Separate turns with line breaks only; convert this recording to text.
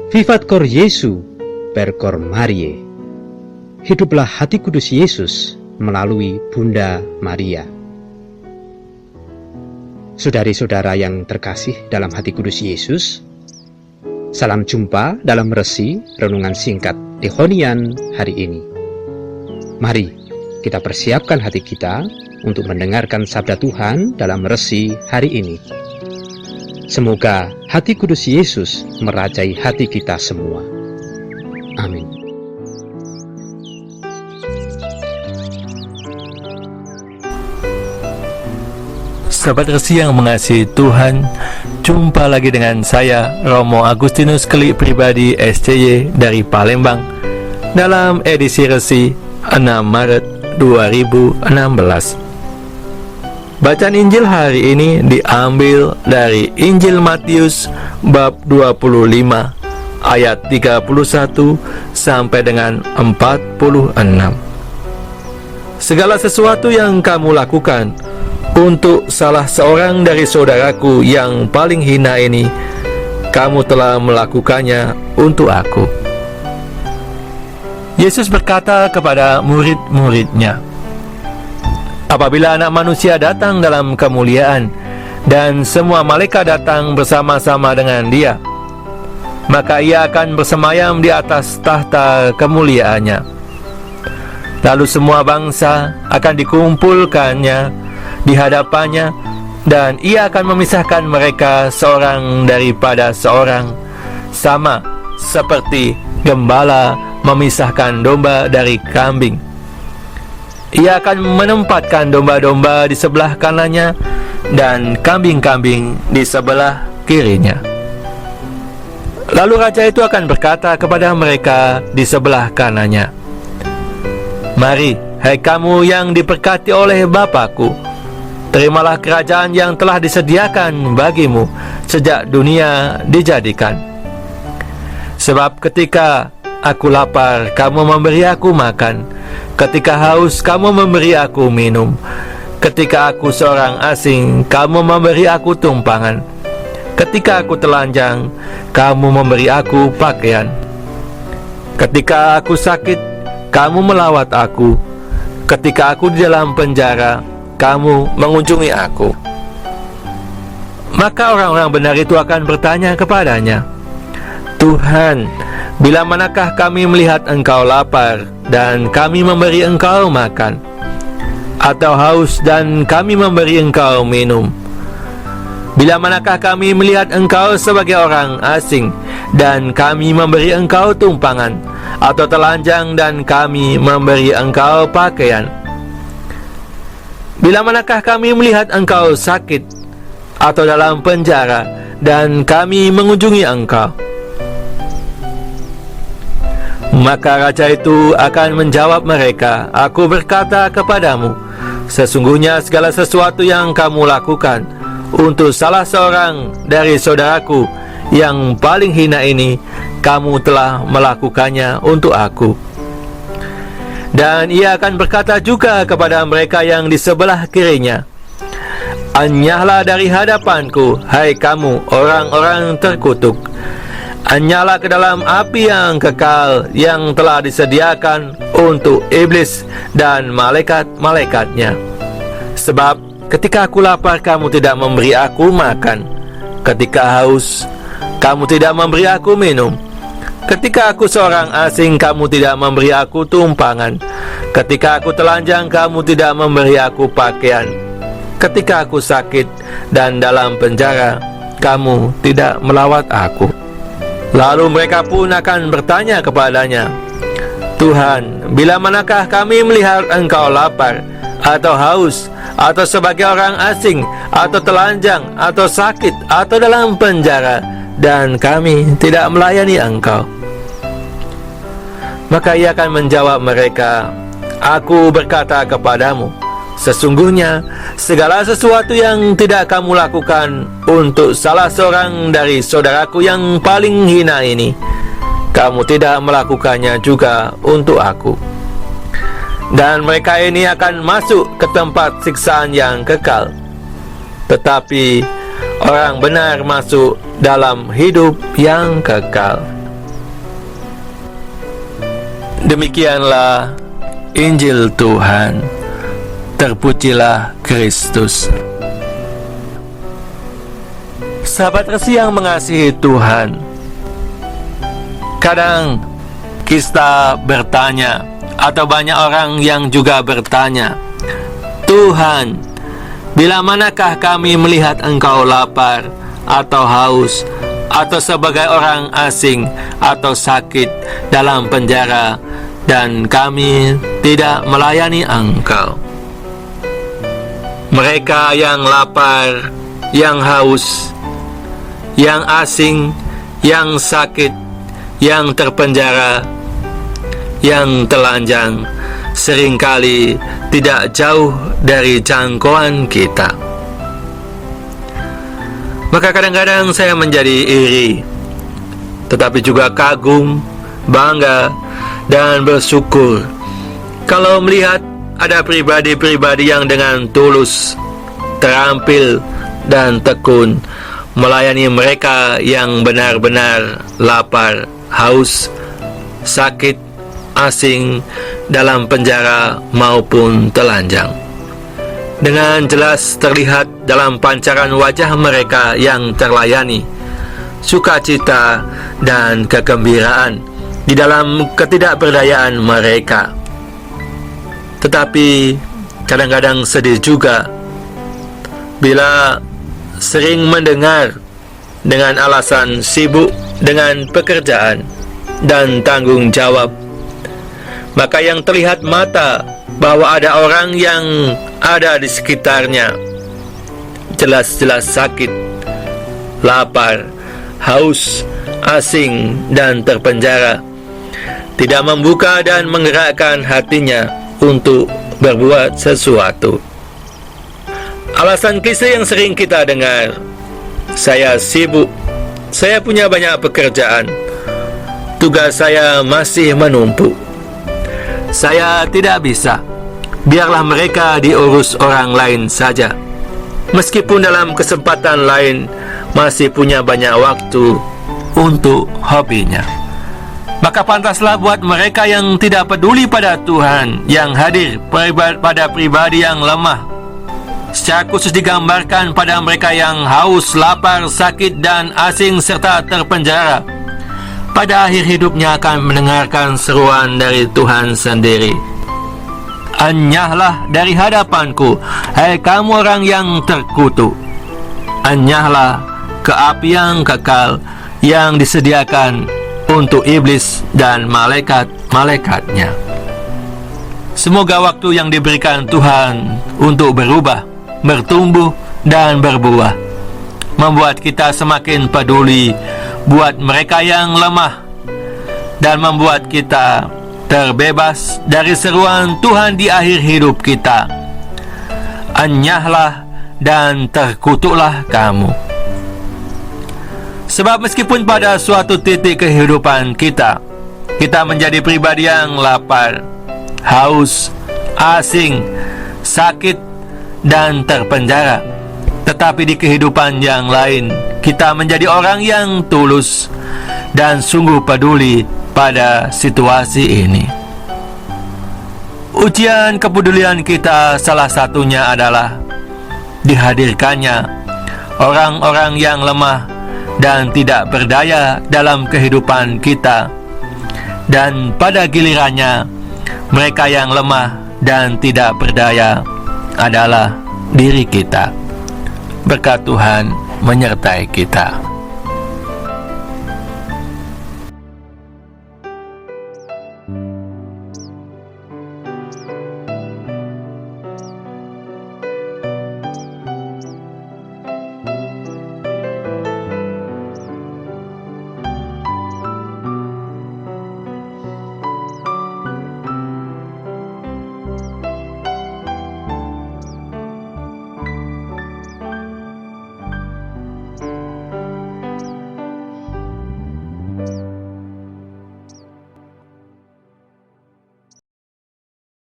Vivat cor Jesu per cor Mariae. Hiduplah hati kudus Yesus melalui Bunda Maria. Saudari-saudara yang terkasih dalam hati kudus Yesus, salam jumpa dalam resi renungan singkat Dehonian hari ini. Mari kita persiapkan hati kita untuk mendengarkan sabda Tuhan dalam resi hari ini. Semoga hati kudus Yesus merajai hati kita semua. Amin.
Sahabat Resi yang mengasihi Tuhan, jumpa lagi dengan saya, Romo Agustinus Klik Pribadi SCY dari Palembang, dalam edisi Resi 6 Maret 2016. Bacaan Injil hari ini diambil dari Injil Matius bab 25 ayat 31 sampai dengan 46. Segala sesuatu yang kamu lakukan untuk salah seorang dari saudaraku yang paling hina ini, kamu telah melakukannya untuk aku. Yesus berkata kepada murid-muridnya, apabila Anak Manusia datang dalam kemuliaan dan semua malaikat datang bersama-sama dengan Dia, maka Ia akan bersemayam di atas tahta kemuliaannya. Lalu semua bangsa akan dikumpulkannya di hadapannya, dan Ia akan memisahkan mereka seorang daripada seorang, sama seperti gembala memisahkan domba dari kambing. Ia akan menempatkan domba-domba di sebelah kanannya dan kambing-kambing di sebelah kirinya. Lalu raja itu akan berkata kepada mereka di sebelah kanannya, mari, hai kamu yang diberkati oleh Bapa-Ku, terimalah kerajaan yang telah disediakan bagimu sejak dunia dijadikan. Sebab ketika aku lapar, kamu memberi aku makan. Ketika haus, kamu memberi aku minum. Ketika aku seorang asing, kamu memberi aku tumpangan. Ketika aku telanjang, kamu memberi aku pakaian. Ketika aku sakit, kamu melawat aku. Ketika aku di dalam penjara, kamu mengunjungi aku. Maka orang-orang benar itu akan bertanya kepadanya, Tuhan, bila manakah kami melihat Engkau lapar dan kami memberi Engkau makan, atau haus dan kami memberi Engkau minum? Bila manakah kami melihat Engkau sebagai orang asing dan kami memberi Engkau tumpangan, atau telanjang dan kami memberi Engkau pakaian? Bila manakah kami melihat Engkau sakit atau dalam penjara dan kami mengunjungi Engkau? Maka raja itu akan menjawab mereka, aku berkata kepadamu, sesungguhnya segala sesuatu yang kamu lakukan untuk salah seorang dari saudaraku yang paling hina ini, kamu telah melakukannya untuk aku. Dan ia akan berkata juga kepada mereka yang di sebelah kirinya, anyahlah dari hadapanku, hai kamu orang-orang terkutuk, anyahlah ke dalam api yang kekal yang telah disediakan untuk iblis dan malaikat-malaikatnya. Sebab ketika aku lapar, kamu tidak memberi aku makan. Ketika haus, kamu tidak memberi aku minum. Ketika aku seorang asing, kamu tidak memberi aku tumpangan. Ketika aku telanjang, kamu tidak memberi aku pakaian. Ketika aku sakit dan dalam penjara, kamu tidak melawat aku. Lalu mereka pun akan bertanya kepadanya, Tuhan, bila manakah kami melihat Engkau lapar, atau haus, atau sebagai orang asing, atau telanjang, atau sakit, atau dalam penjara, dan kami tidak melayani Engkau? Maka ia akan menjawab mereka, aku berkata kepadamu, sesungguhnya segala sesuatu yang tidak kamu lakukan untuk salah seorang dari saudaraku yang paling hina ini, kamu tidak melakukannya juga untuk aku. Dan mereka ini akan masuk ke tempat siksaan yang kekal, tetapi orang benar masuk dalam hidup yang kekal. Demikianlah Injil Tuhan. Terpujilah Kristus. Sahabat Resi yang mengasihi Tuhan, kadang kita bertanya, atau banyak orang yang juga bertanya, Tuhan, bila manakah kami melihat Engkau lapar atau haus, atau sebagai orang asing atau sakit dalam penjara, dan kami tidak melayani Engkau? Mereka yang lapar, yang haus, yang asing, yang sakit, yang terpenjara, yang telanjang, seringkali tidak jauh dari jangkauan kita. Maka kadang-kadang saya menjadi iri, tetapi juga kagum, bangga, dan bersyukur kalau melihat ada pribadi-pribadi yang dengan tulus, terampil, dan tekun melayani mereka yang benar-benar lapar, haus, sakit, asing, dalam penjara maupun telanjang. Dengan jelas terlihat dalam pancaran wajah mereka yang terlayani sukacita dan kegembiraan di dalam ketidakberdayaan mereka. Tetapi kadang-kadang sedih juga bila sering mendengar dengan alasan sibuk dengan pekerjaan dan tanggung jawab, maka yang terlihat mata bahwa ada orang yang ada di sekitarnya jelas-jelas sakit, lapar, haus, asing, dan terpenjara, tidak membuka dan menggerakkan hatinya untuk berbuat sesuatu. Alasan klise yang sering kita dengar, saya sibuk, saya punya banyak pekerjaan, tugas saya masih menumpuk, saya tidak bisa, biarlah mereka diurus orang lain saja. Meskipun dalam kesempatan lain masih punya banyak waktu untuk hobinya. Maka pantaslah buat mereka yang tidak peduli pada Tuhan, yang hadir pada pribadi yang lemah, secara khusus digambarkan pada mereka yang haus, lapar, sakit, dan asing serta terpenjara, pada akhir hidupnya akan mendengarkan seruan dari Tuhan sendiri. Enyahlah dari hadapanku, hai kamu orang yang terkutuk. Enyahlah ke api yang kekal yang disediakan untuk iblis dan malaikat-malaikatnya. Semoga waktu yang diberikan Tuhan untuk berubah, bertumbuh, dan berbuah membuat kita semakin peduli buat mereka yang lemah, dan membuat kita terbebas dari seruan Tuhan di akhir hidup kita. Enyahlah dan terkutuklah kamu. Sebab meskipun pada suatu titik kehidupan kita menjadi pribadi yang lapar, haus, asing, sakit, dan terpenjara, tetapi di kehidupan yang lain kita menjadi orang yang tulus dan sungguh peduli pada situasi ini. Ujian kepedulian kita salah satunya adalah dihadirkannya orang-orang yang lemah dan tidak berdaya dalam kehidupan kita, dan pada gilirannya mereka yang lemah dan tidak berdaya adalah diri kita. Berkat Tuhan menyertai kita.